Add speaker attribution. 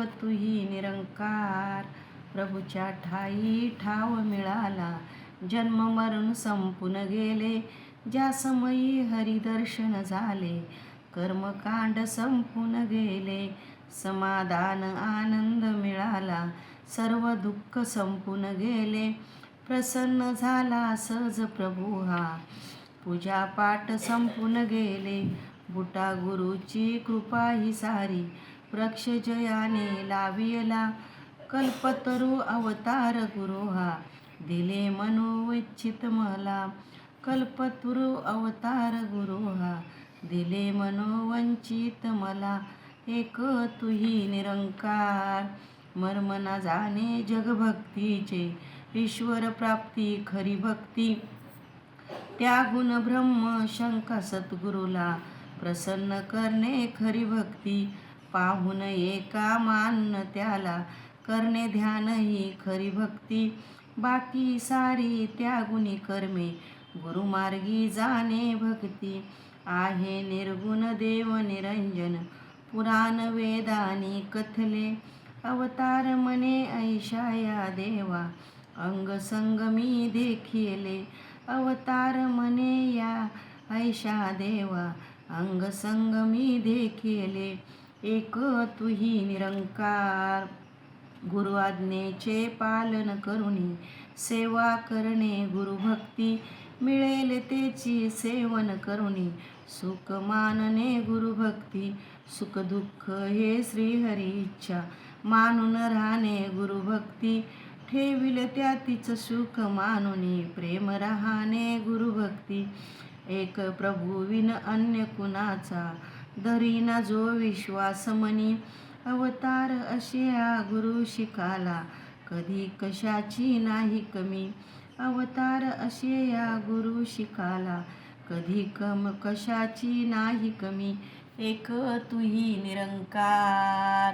Speaker 1: तुही निरंकार. प्रभूच्या ठाई ठाव मिळाला, जन्म मरण संपून गेले. ज्या समयी हरिदर्शन झाले, कर्मकांड संपून गेले. समाधान आनंद मिळाला, सर्व दुःख संपून गेले. प्रसन्न झाला सहज प्रभू हा, पूजा पाठ संपून गेले. बुटा गुरुची कृपा ही सारी, वृक्ष जयाने लाविला. कल्पतरू अवतार गुरु हा, दिले मनोइच्छित मला. कल्पतरू अवतार गुरु हा, दिले मनोवंचित मला. एक तुही निरंकार. मर्म ना जाणे जगभक्तीचे, ईश्वर प्राप्ती खरी भक्ती. त्यागुण ब्रह्म शंका सद्गुरूला, प्रसन्न करणे खरी भक्ती. पाहून एका मानून त्याला, करणे ध्यान ही खरी भक्ती. बाकी सारी त्यागुणी कर्मे, गुरुमार्गी जाणे भक्ती. आहे निर्गुण देव निरंजन, पुराण वेदानी कथले. अवतार मने ऐशा या देवा, अंग संग मी देखिले. अवतार मने या ऐशा देवा, अंग संग मी देखिले. एक तुही निरंकार. गुरु आज्ञेचे पालन करुणी, सेवा करणे गुरुभक्ती. मिळेल तेची सेवन करुणी, सुख मानणे गुरुभक्ती. सुख दुःख हे श्रीहरी इच्छा, मानून राहणे गुरुभक्ती. ठेविल त्यातीच सुख मानुनी, प्रेम राहणे गुरुभक्ती. एक प्रभू विन अन्य कुणाचा, धरीना जो विश्वास मनी. अवतार असे हा गुरु शिकाला, कधी कशाची नाही कमी. अवतार असे या गुरु शिकाला, कधी कशाची नाही कमी. एक तुही निरंकार.